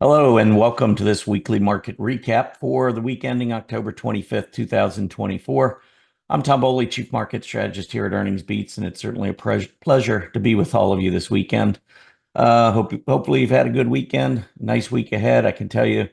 Hello and welcome to this weekly market recap for the week ending October 25th, 2024. I'm Tom Bowley, Chief Market Strategist here at Earnings Beats, and it's certainly a pleasure to be with all of you this weekend. Hopefully you've had a good weekend, nice week ahead. I can tell you,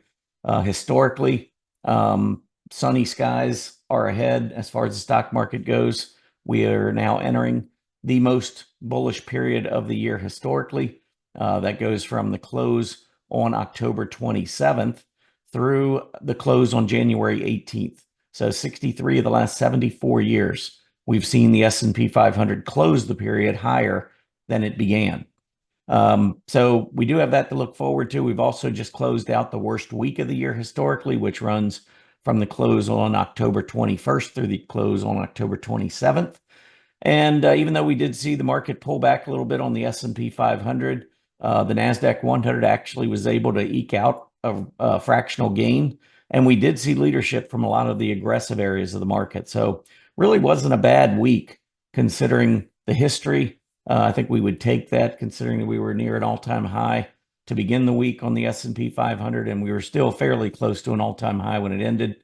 historically, sunny skies are ahead as far as the stock market goes. We are now entering the most bullish period of the year historically. That goes from the close on October 27th through the close on January 18th. So 63 of the last 74 years, we've seen the S&P 500 close the period higher than it began. So we do have that to look forward to. We've also just closed out the worst week of the year historically, which runs from the close on October 21st through the close on October 27th. And even though we did see the market pull back a little bit on the S&P 500, the NASDAQ 100 actually was able to eke out a fractional gain. And we did see leadership from a lot of the aggressive areas of the market. So really wasn't a bad week considering the history. I think we would take that considering that we were near an all-time high to begin the week on the S&P 500, and we were still fairly close to an all-time high when it ended.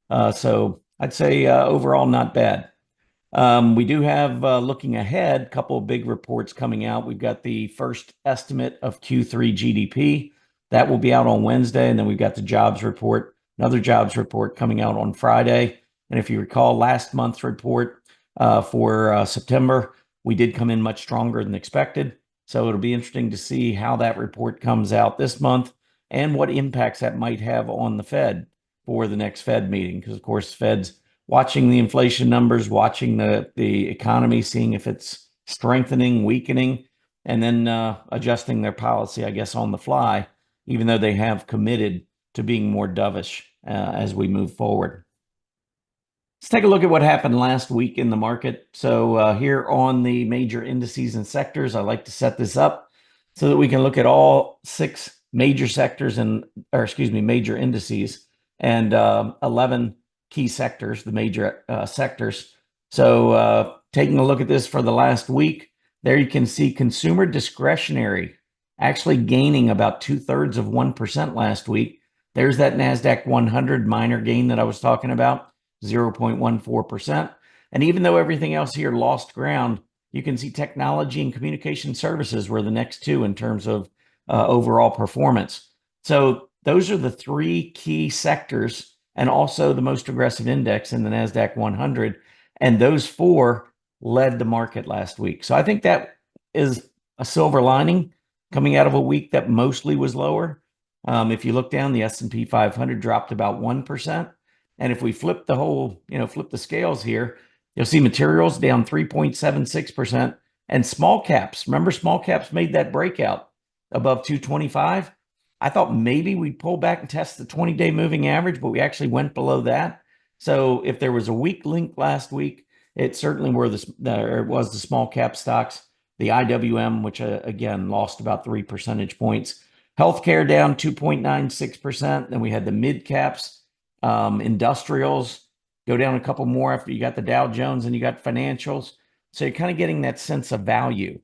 So I'd say overall not bad. We do have, looking ahead, a couple of big reports coming out. We've got the first estimate of Q3 GDP. That will be out on Wednesday. And then we've got the jobs report, another jobs report coming out on Friday. And if you recall last month's report for September, we did come in much stronger than expected. So it'll be interesting to see how that report comes out this month and what impacts that might have on the Fed for the next Fed meeting. Because, of course, Fed's watching the inflation numbers, watching the economy, seeing if it's strengthening, weakening, and then adjusting their policy, I guess, on the fly, even though they have committed to being more dovish as we move forward. Let's take a look at what happened last week in the market. So here on the major indices and sectors, I like to set this up so that we can look at all six major sectors major indices and 11 key sectors, the major sectors. So taking a look at this for the last week, there you can see consumer discretionary actually gaining about 0.2% last week. There's that NASDAQ 100 minor gain that I was talking about, 0.14%. And even though everything else here lost ground, you can see technology and communication services were the next two in terms of overall performance. So those are the three key sectors and also the most aggressive index in the NASDAQ 100. And those four led the market last week. So I think that is a silver lining coming out of a week that mostly was lower. If you look down, the S&P 500 dropped about 1%. And if we flip flip the scales here, you'll see materials down 3.76%. And small caps, remember small caps made that breakout above 225? I thought maybe we'd pull back and test the 20-day moving average, but we actually went below that. So if there was a weak link last week, it certainly was the small cap stocks, the IWM, which again lost about 3 percentage points. Healthcare down 2.96%. Then we had the mid caps, industrials go down a couple more after you got the Dow Jones and you got financials. So you're kind of getting that sense of value,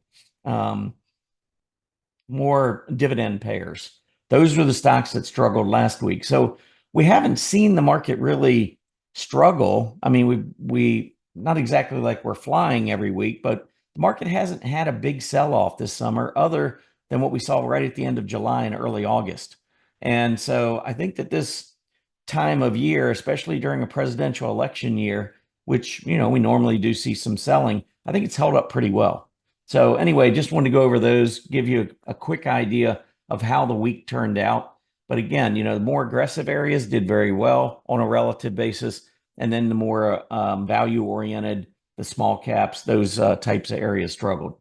more dividend payers. Those were the stocks that struggled last week. So we haven't seen the market really struggle. I mean, we not exactly like we're flying every week, but the market hasn't had a big sell-off this summer other than what we saw right at the end of July and early August. And so I think that this time of year, especially during a presidential election year, which, we normally do see some selling, I think it's held up pretty well. So anyway, just wanted to go over those, give you a quick idea of how the week turned out. But again, the more aggressive areas did very well on a relative basis. And then the more value-oriented, the small caps, those types of areas struggled.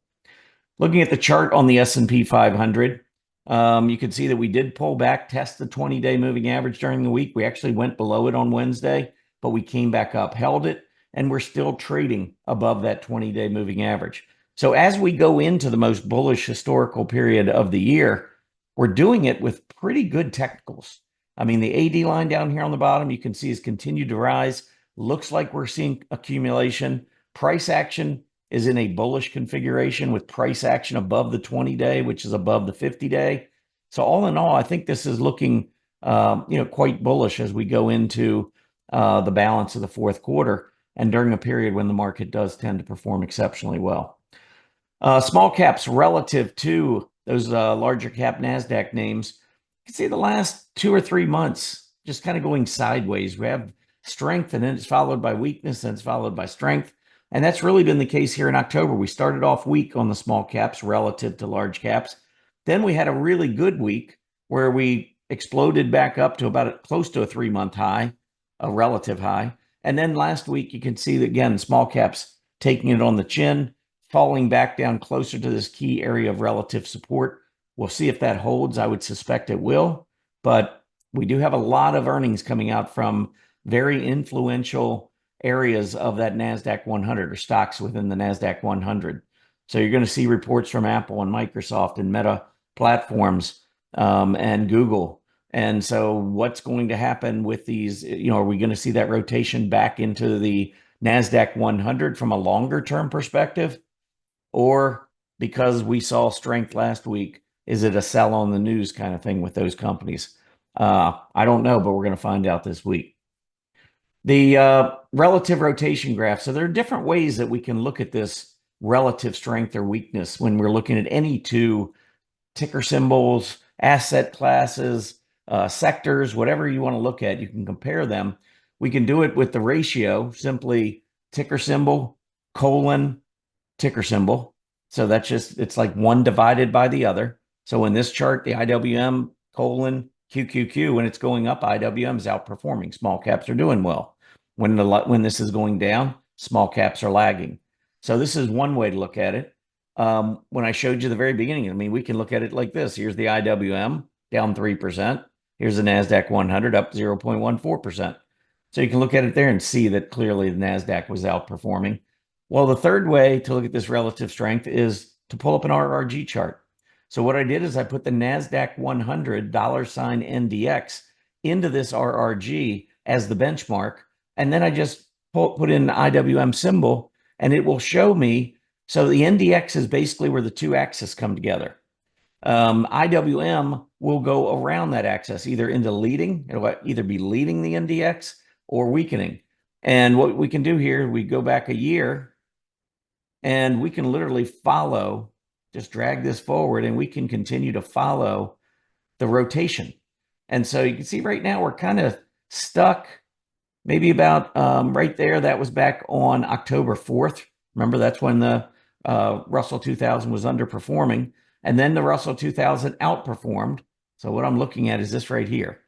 Looking at the chart on the S&P 500, you can see that we did pull back, test the 20-day moving average during the week. We actually went below it on Wednesday, but we came back up, held it, and we're still trading above that 20-day moving average. So as we go into the most bullish historical period of the year, we're doing it with pretty good technicals. I mean, the AD line down here on the bottom, you can see has continued to rise. Looks like we're seeing accumulation. Price action is in a bullish configuration with price action above the 20-day, which is above the 50-day. So all in all, I think this is looking, quite bullish as we go into the balance of the fourth quarter and during a period when the market does tend to perform exceptionally well. Small caps relative to those larger cap NASDAQ names, you can see the last 2 or 3 months just kind of going sideways. We have strength and then it's followed by weakness and it's followed by strength. And that's really been the case here in October. We started off weak on the small caps relative to large caps. Then we had a really good week where we exploded back up to about close to a 3-month high, a relative high. And then last week, you can see that again, small caps taking it on the chin, falling back down closer to this key area of relative support. We'll see if that holds. I would suspect it will, but we do have a lot of earnings coming out from very influential areas of that NASDAQ 100 or stocks within the NASDAQ 100. So you're going to see reports from Apple and Microsoft and Meta platforms and Google. And so what's going to happen with these, are we going to see that rotation back into the NASDAQ 100 from a longer term perspective? Or because we saw strength last week, is it a sell on the news kind of thing with those companies? I don't know, but we're going to find out this week. The relative rotation graph. So there are different ways that we can look at this relative strength or weakness when we're looking at any two ticker symbols, asset classes, sectors, whatever you want to look at, you can compare them. We can do it with the ratio, simply ticker symbol, colon, ticker symbol. So that's just, it's like one divided by the other. So in this chart, the IWM colon QQQ, when it's going up, IWM is outperforming. Small caps are doing well. When this is going down, small caps are lagging. So this is one way to look at it. When I showed you the very beginning, I mean, we can look at it like this. Here's the IWM down 3%. Here's the NASDAQ 100 up 0.14%. So you can look at it there and see that clearly the NASDAQ was outperforming. Well, the third way to look at this relative strength is to pull up an RRG chart. So what I did is I put the NASDAQ 100 $NDX into this RRG as the benchmark. And then I just put in the IWM symbol and it will show me. So the NDX is basically where the two axes come together. IWM will go around that axis, either into leading, it'll either be leading the NDX or weakening. And what we can do here, we go back a year and we can literally follow, just drag this forward and we can continue to follow the rotation. And so you can see right now we're kind of stuck maybe about right there. That was back on October 4th. Remember, that's when the Russell 2000 was underperforming. And then the Russell 2000 outperformed. So what I'm looking at is this right here.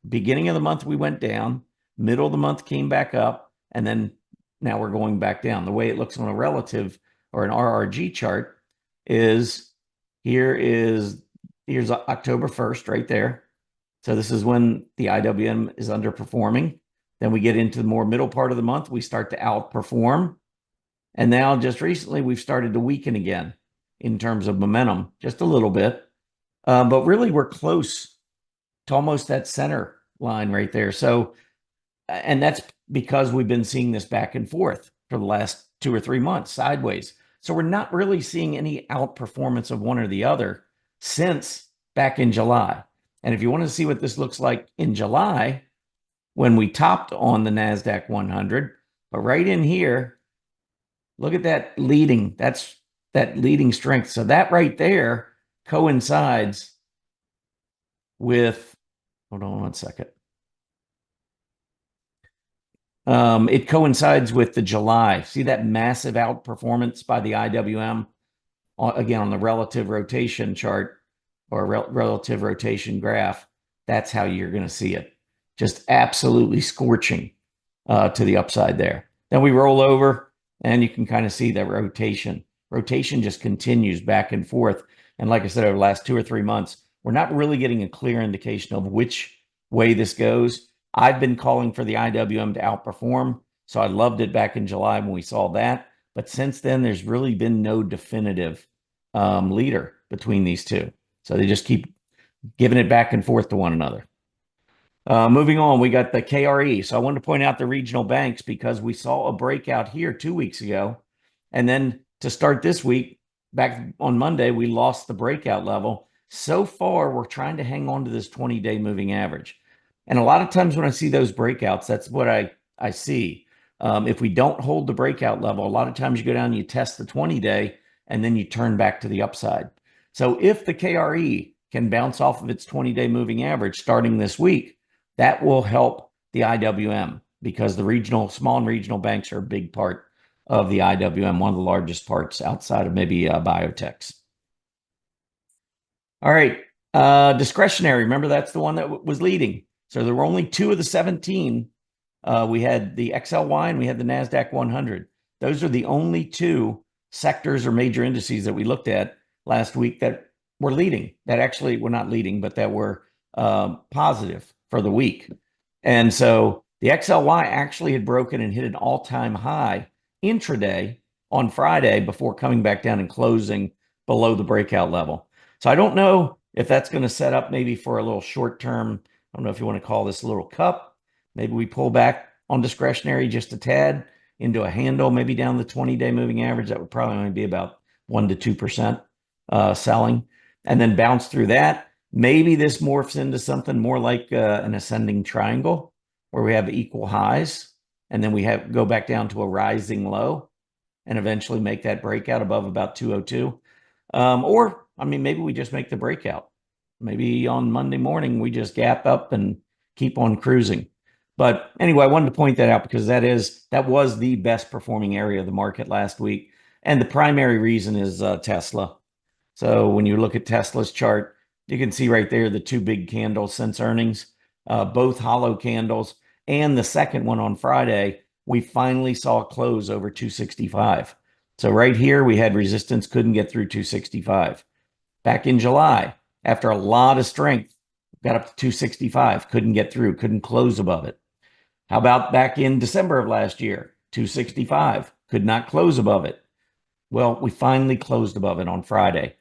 Beginning of the month, we went down. Middle of the month came back up. And then now we're going back down. The way it looks on a relative or an RRG chart is here's October 1st right there. So this is when the IWM is underperforming. Then we get into the more middle part of the month. We start to outperform. And now just recently, we've started to weaken again in terms of momentum, just a little bit. But really, we're close to almost that center line right there. So, and that's because we've been seeing this back and forth for the last 2 or 3 months sideways. So we're not really seeing any outperformance of one or the other since back in July. And if you want to see what this looks like in July, when we topped on the NASDAQ 100, but right in here, look at that leading, that's that leading strength. So that right there coincides with, hold on one second. It coincides with the July. See that massive outperformance by the IWM, again, on the relative rotation chart or relative rotation graph. That's how you're going to see it. Just absolutely scorching to the upside there. Then we roll over and you can kind of see that rotation. Rotation just continues back and forth. And like I said, over the last 2 or 3 months, we're not really getting a clear indication of which way this goes. I've been calling for the IWM to outperform. So I loved it back in July when we saw that. But since then, there's really been no definitive leader between these two. So they just keep giving it back and forth to one another. Moving on, we got the KRE. So I wanted to point out the regional banks because we saw a breakout here 2 weeks ago. And then to start this week, back on Monday, we lost the breakout level. So far, we're trying to hang on to this 20-day moving average. And a lot of times when I see those breakouts, that's what I see. If we don't hold the breakout level, a lot of times you go down and you test the 20-day and then you turn back to the upside. So if the KRE can bounce off of its 20-day moving average starting this week, that will help the IWM because the small and regional banks are a big part of the IWM, one of the largest parts outside of maybe biotechs. All right, discretionary. Remember, that's the one that was leading. So there were only 2 of the 17. We had the XLY and we had the NASDAQ 100. Those are the only 2 sectors or major indices that we looked at last week that were leading, that actually were not leading, but that were positive for the week. And so the XLY actually had broken and hit an all-time high intraday on Friday before coming back down and closing below the breakout level. So I don't know if that's going to set up maybe for a little short term. I don't know if you want to call this a little cup. Maybe we pull back on discretionary just a tad into a handle, maybe down the 20-day moving average. That would probably only be about 1 to 2% selling, and then bounce through that. Maybe this morphs into something more like an ascending triangle where we have equal highs, and then we go back down to a rising low and eventually make that breakout above about 202. Or, I mean, maybe we just make the breakout. Maybe on Monday morning, we just gap up and keep on cruising. But anyway, I wanted to point that out because that was the best performing area of the market last week. And the primary reason is Tesla. So when you look at Tesla's chart, you can see right there the 2 big candles since earnings, both hollow candles. And the second one on Friday, we finally saw a close over 265. So right here, we had resistance, couldn't get through 265. Back in July, after a lot of strength, got up to 265, couldn't get through, couldn't close above it. How about back in December of last year? 265, could not close above it. Well, we finally closed above it on Friday.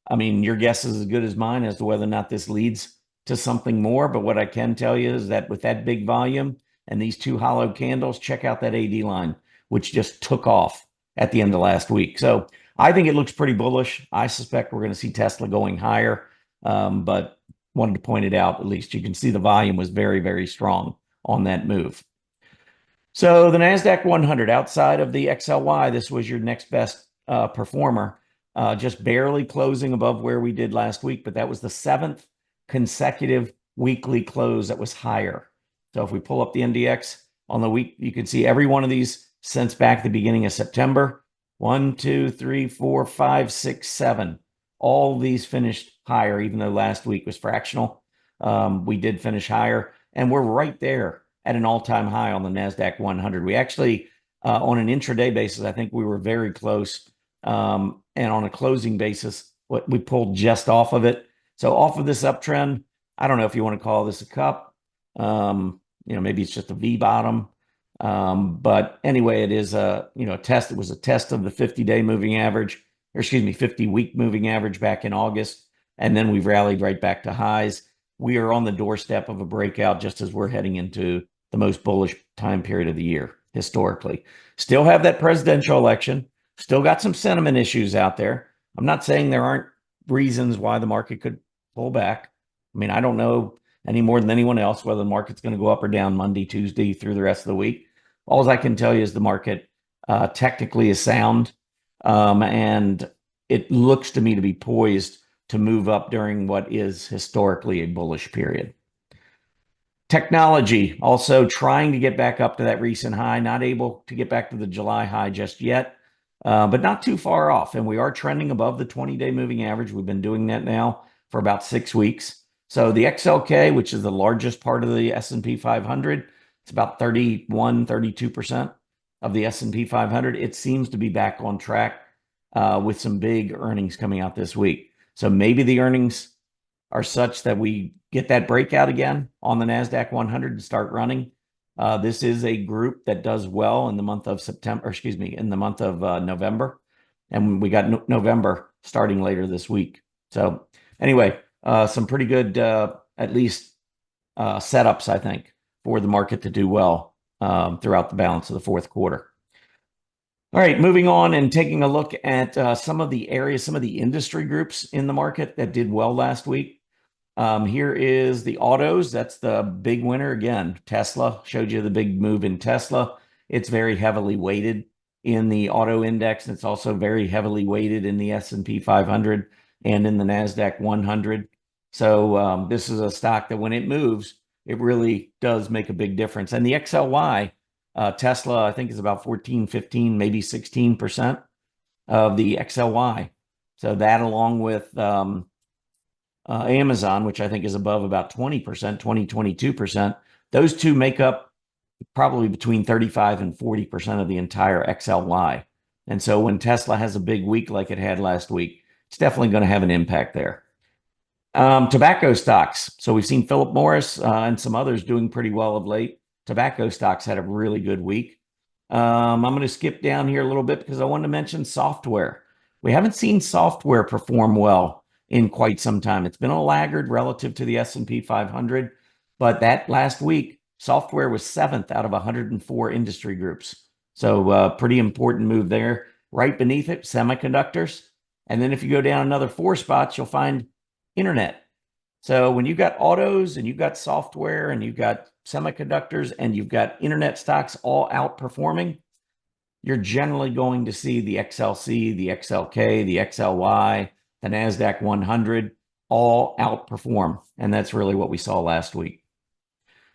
I mean, your guess is as good as mine as to whether or not this leads to something more. But what I can tell you is that with that big volume and these 2 hollow candles, check out that AD line, which just took off at the end of last week. So I think it looks pretty bullish. I suspect we're going to see Tesla going higher, but wanted to point it out. At least you can see the volume was very, very strong on that move. So the NASDAQ 100 outside of the XLY, this was your next best performer, just barely closing above where we did last week, but that was the 7th consecutive weekly close that was higher. So if we pull up the NDX on the week, you can see every one of these since back the beginning of September. 1, 2, 3, 4, 5, 6, 7. All these finished higher, even though last week was fractional. We did finish higher, and we're right there at an all-time high on the NASDAQ 100. We actually, on an intraday basis, I think we were very close. And on a closing basis, we pulled just off of it. So off of this uptrend, I don't know if you want to call this a cup. Maybe it's just a V bottom. But anyway, it is a test. It was a test of the 50-day moving average, or excuse me, 50-week moving average back in August. And then we've rallied right back to highs. We are on the doorstep of a breakout just as we're heading into the most bullish time period of the year historically. Still have that presidential election. Still got some sentiment issues out there. I'm not saying there aren't reasons why the market could pull back. I mean, I don't know any more than anyone else whether the market's going to go up or down Monday, Tuesday, through the rest of the week. All I can tell you is the market technically is sound, and it looks to me to be poised to move up during what is historically a bullish period. Technology also trying to get back up to that recent high, not able to get back to the July high just yet, but not too far off. And we are trending above the 20-day moving average. We've been doing that now for about 6 weeks. So the XLK, which is the largest part of the S&P 500, it's about 31, 32% of the S&P 500. It seems to be back on track with some big earnings coming out this week. So maybe the earnings are such that we get that breakout again on the NASDAQ 100 and start running. This is a group that does well in the month of in the month of November. And we got November starting later this week. So anyway, some pretty good, at least setups, I think, for the market to do well throughout the balance of the fourth quarter. All right, moving on and taking a look at some of the areas, some of the industry groups in the market that did well last week. Here is the autos. That's the big winner. Again, Tesla showed you the big move in Tesla. It's very heavily weighted in the auto index. And it's also very heavily weighted in the S&P 500 and in the NASDAQ 100. So this is a stock that when it moves, it really does make a big difference. And the XLY, Tesla, I think is about 14, 15, maybe 16% of the XLY. So that along with Amazon, which I think is above about 20%, 20, 22%. Those two make up probably between 35 and 40% of the entire XLY. And so when Tesla has a big week like it had last week, it's definitely going to have an impact there. Tobacco stocks. So we've seen Philip Morris and some others doing pretty well of late. Tobacco stocks had a really good week. I'm going to skip down here a little bit because I wanted to mention software. We haven't seen software perform well in quite some time. It's been a laggard relative to the S&P 500, but that last week, software was 7th out of 104 industry groups. So pretty important move there. Right beneath it, semiconductors. And then if you go down another 4 spots, you'll find internet. So when you've got autos and you've got software and you've got semiconductors and you've got internet stocks all outperforming, you're generally going to see the XLC, the XLK, the XLY, the NASDAQ 100 all outperform. And that's really what we saw last week.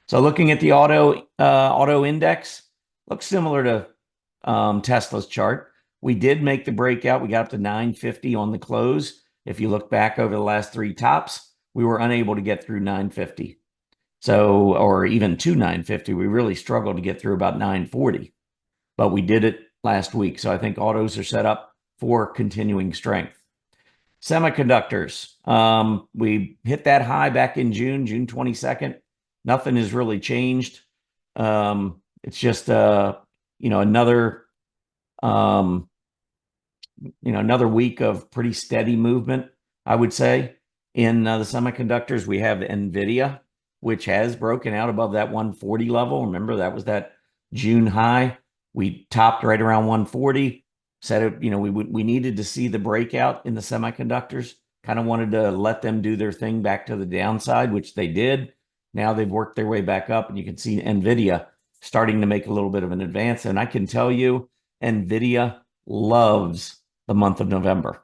So looking at the auto index, looks similar to Tesla's chart. We did make the breakout. We got up to 950 on the close. If you look back over the last 3 tops, we were unable to get through 950. So, or even to 950, we really struggled to get through about 940, but we did it last week. So I think autos are set up for continuing strength. Semiconductors, we hit that high back in June 22nd. Nothing has really changed. It's just, another week of pretty steady movement, I would say. In the semiconductors, we have NVIDIA, which has broken out above that 140 level. Remember, that was that June high. We topped right around 140. Said, we needed to see the breakout in the semiconductors. Kind of wanted to let them do their thing back to the downside, which they did. Now they've worked their way back up, and you can see NVIDIA starting to make a little bit of an advance. And I can tell you, NVIDIA loves the month of November.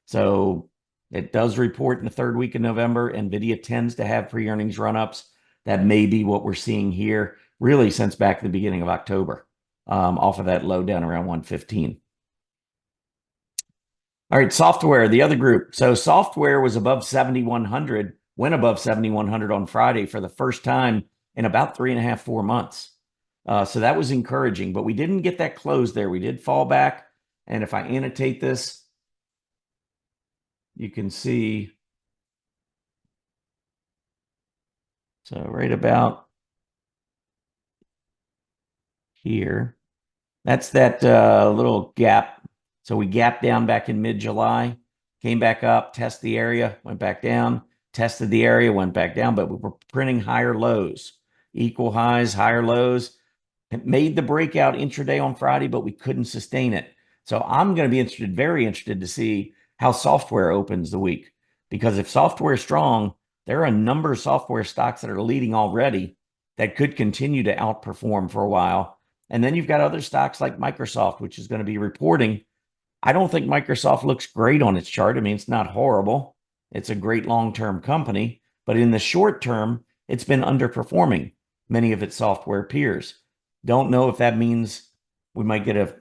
So it does report in the 3rd week of November. NVIDIA tends to have pre-earnings run-ups. That may be what we're seeing here, really since back at the beginning of October, off of that low down around 115. All right, software, the other group. So software was above 7,100, went above 7,100 on Friday for the first time in about 3.5, 4 months. So that was encouraging, but we didn't get that close there. We did fall back. And if I annotate this, you can see, so right about here, that's that little gap. So we gapped down back in mid-July, came back up, test the area, went back down, tested the area, went back down, but we were printing higher lows, equal highs, higher lows. It made the breakout intraday on Friday, but we couldn't sustain it. So I'm going to be very interested to see how software opens the week, because if software is strong, there are a number of software stocks that are leading already that could continue to outperform for a while. And then you've got other stocks like Microsoft, which is going to be reporting. I don't think Microsoft looks great on its chart. I mean, it's not horrible. It's a great long-term company, but in the short term, it's been underperforming many of its software peers. Don't know if that means we might get a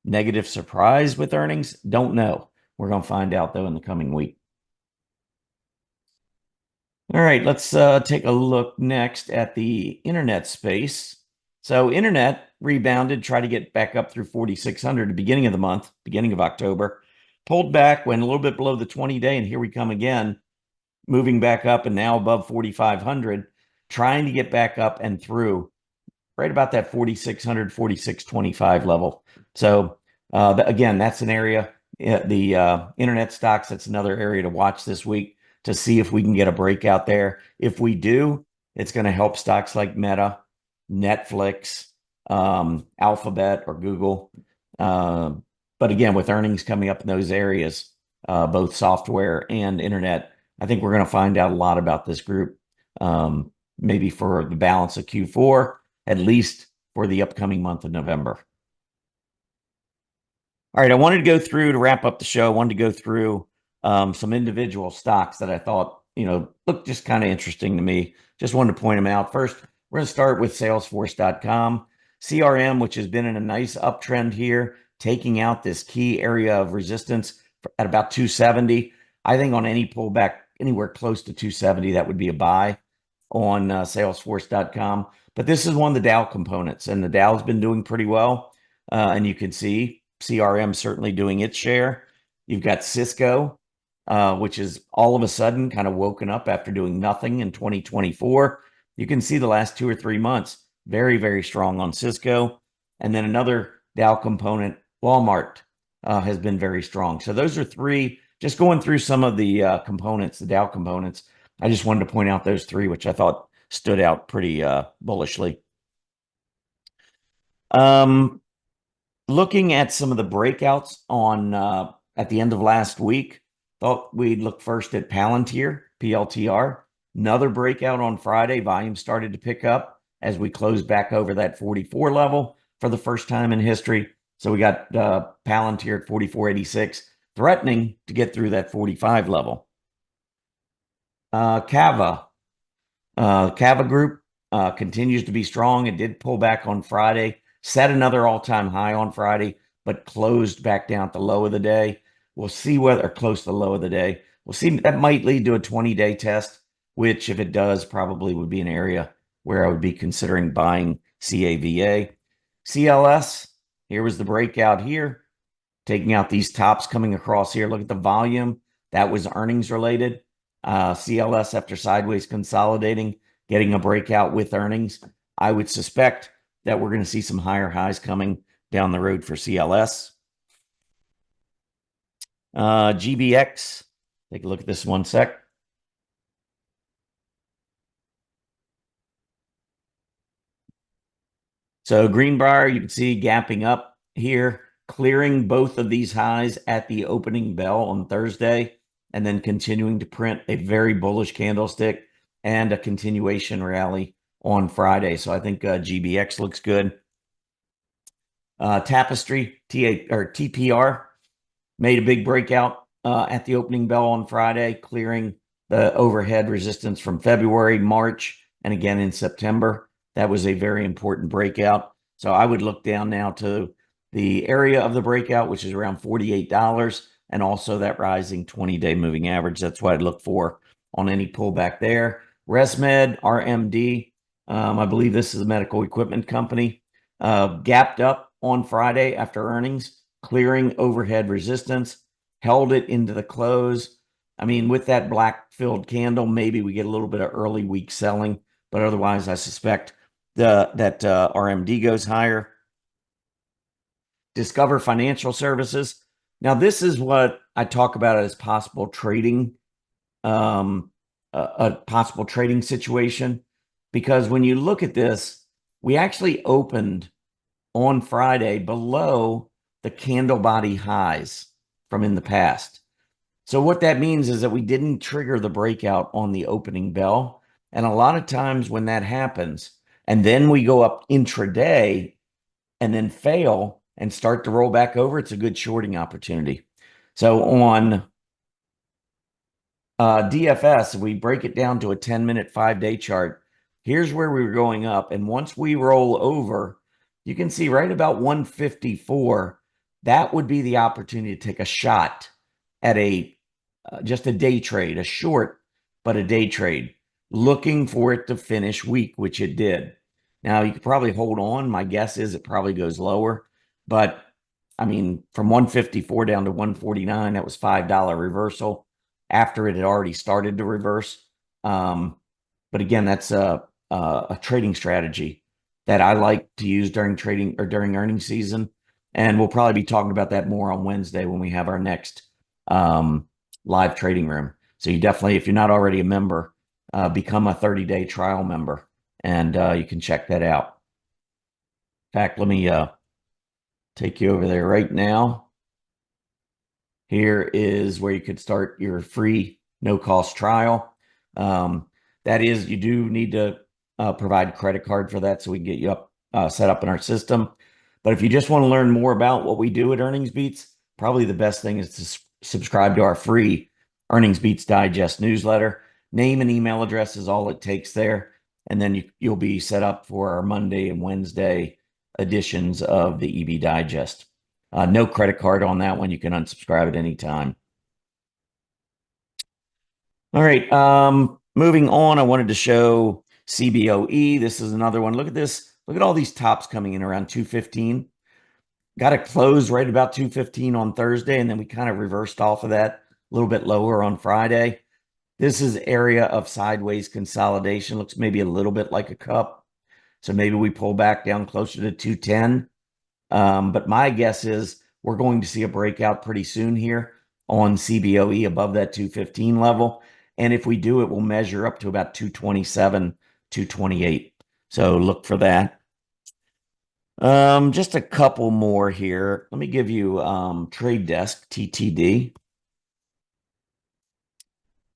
negative surprise with earnings. Don't know. We're going to find out, though, in the coming week. All right, let's take a look next at the internet space. So internet rebounded, tried to get back up through 4,600 at the beginning of the month, beginning of October, pulled back, went a little bit below the 20-day, and here we come again, moving back up and now above 4,500, trying to get back up and through right about that 4,600, 4,625 level. So again, that's an area, the internet stocks, that's another area to watch this week to see if we can get a breakout there. If we do, it's going to help stocks like Meta, Netflix, Alphabet, or Google. Uh, but again, with earnings coming up in those areas, both software and internet, I think we're going to find out a lot about this group, maybe for the balance of Q4, at least for the upcoming month of November. All right, I wanted to go through to wrap up the show. I wanted to go through some individual stocks that I thought, looked just kind of interesting to me. Just wanted to point them out. First, we're going to start with Salesforce.com. CRM, which has been in a nice uptrend here, taking out this key area of resistance at about 270. I think on any pullback anywhere close to 270, that would be a buy on Salesforce.com. But this is one of the Dow components, and the Dow's been doing pretty well. And you can see CRM certainly doing its share. You've got Cisco, which is all of a sudden kind of woken up after doing nothing in 2024. You can see the last 2 or 3 months, very, very strong on Cisco. And then another Dow component, Walmart, has been very strong. So those are three, just going through some of the components, the Dow components. I just wanted to point out those three, which I thought stood out pretty bullishly. Looking at some of the breakouts on at the end of last week, thought we'd look first at Palantir, PLTR. Another breakout on Friday. Volume started to pick up as we closed back over that 44 level for the first time in history. So we got Palantir at 44.86, threatening to get through that 45 level. CAVA. CAVA Group continues to be strong. It did pull back on Friday, set another all-time high on Friday, but closed back down at the low of the day. We'll see whether, or close to the low of the day. We'll see. That might lead to a 20-day test, which if it does, probably would be an area where I would be considering buying CAVA. CLS, here was the breakout here, taking out these tops coming across here. Look at the volume. That was earnings related. CLS, after sideways consolidating, getting a breakout with earnings. I would suspect that we're going to see some higher highs coming down the road for CLS. GBX, take a look at this one sec. So Greenbrier, you can see gapping up here, clearing both of these highs at the opening bell on Thursday, and then continuing to print a very bullish candlestick and a continuation rally on Friday. So I think GBX looks good. Tapestry, TPR, made a big breakout at the opening bell on Friday, clearing the overhead resistance from February, March, and again in September. That was a very important breakout. So I would look down now to the area of the breakout, which is around $48, and also that rising 20-day moving average. That's what I'd look for on any pullback there. ResMed, RMD, I believe this is a medical equipment company, gapped up on Friday after earnings, clearing overhead resistance, held it into the close. I mean, with that black filled candle, maybe we get a little bit of early week selling, but otherwise I suspect that RMD goes higher. Discover Financial Services. Now, this is what I talk about as possible trading, a possible trading situation, because when you look at this, we actually opened on Friday below the candle body highs from in the past. So what that means is that we didn't trigger the breakout on the opening bell. And a lot of times when that happens, and then we go up intraday and then fail and start to roll back over, it's a good shorting opportunity. So on DFS, if we break it down to a 10-minute, 5-day chart, here's where we were going up. And once we roll over, you can see right about 154, that would be the opportunity to take a shot at just a day trade, a short, but a day trade, looking for it to finish weak, which it did. Now, you could probably hold on. My guess is it probably goes lower. But, I mean, from 154 down to 149, that was $5 reversal after it had already started to reverse. But again, that's a trading strategy that I like to use during trading or during earnings season. And we'll probably be talking about that more on Wednesday when we have our next live trading room. So you definitely, if you're not already a member, become a 30-day trial member, and you can check that out. In fact, let me take you over there right now. Here is where you could start your free no-cost trial. That is, you do need to provide credit card for that so we can get you up set up in our system. But if you just want to learn more about what we do at Earnings Beats, probably the best thing is to subscribe to our free Earnings Beats Digest newsletter. Name and email address is all it takes there. And then you'll be set up for our Monday and Wednesday editions of the EB Digest. No credit card on that one. You can unsubscribe at any time. All right. Moving on, I wanted to show CBOE. This is another one. Look at this. Look at all these tops coming in around 215. Got to close right about 215 on Thursday, and then we kind of reversed off of that a little bit lower on Friday. This is area of sideways consolidation. Looks maybe a little bit like a cup. So maybe we pull back down closer to 210. But my guess is we're going to see a breakout pretty soon here on CBOE above that 215 level. And if we do, it will measure up to about 227, 228. So look for that. Just a couple more here. Let me give you Trade Desk, TTD.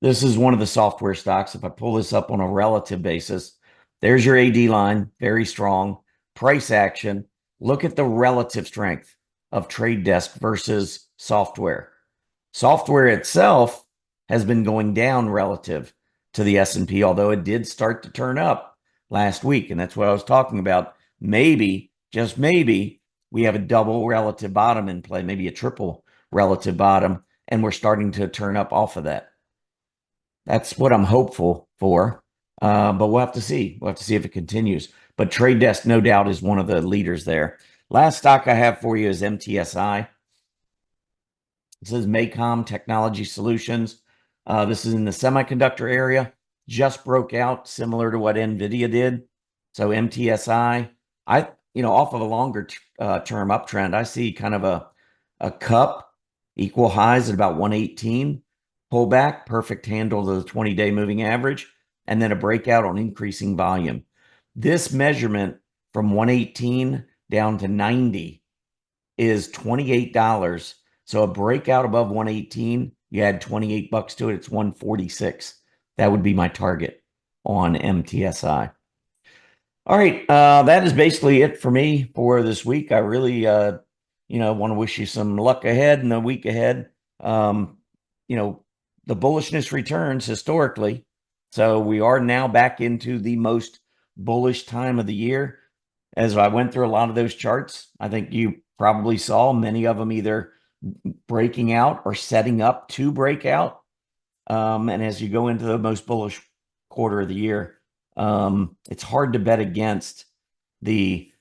This is one of the software stocks. If I pull this up on a relative basis, there's your AD line, very strong. Price action. Look at the relative strength of Trade Desk versus software. Software itself has been going down relative to the S&P, although it did start to turn up last week. And that's what I was talking about. Maybe, just maybe, we have a double relative bottom in play, maybe a triple relative bottom, and we're starting to turn up off of that. That's what I'm hopeful for, but we'll have to see. We'll have to see if it continues. But Trade Desk, no doubt, is one of the leaders there. Last stock I have for you is MTSI. It says Maycom Technology Solutions. This is in the semiconductor area. Just broke out, similar to what NVIDIA did. So MTSI, off of a longer term uptrend, I see kind of a cup, equal highs at about 118. Pullback, perfect handle to the 20-day moving average, and then a breakout on increasing volume. This measurement from 118 down to 90 is $28. So a breakout above 118, you add 28 bucks to it, it's 146. That would be my target on MTSI. All right, that is basically it for me for this week. I really, want to wish you some luck ahead in the week ahead. The bullishness returns historically. So we are now back into the most bullish time of the year. As I went through a lot of those charts, I think you probably saw many of them either breaking out or setting up to break out. And as you go into the most bullish quarter of the year, it's hard to bet against the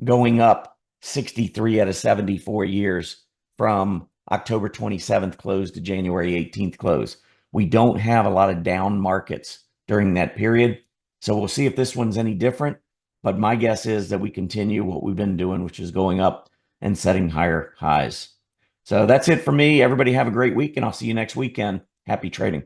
going up 63 out of 74 years from October 27th close to January 18th close. We don't have a lot of down markets during that period. So we'll see if this one's any different. But my guess is that we continue what we've been doing, which is going up and setting higher highs. So that's it for me. Everybody have a great week, and I'll see you next weekend. Happy trading.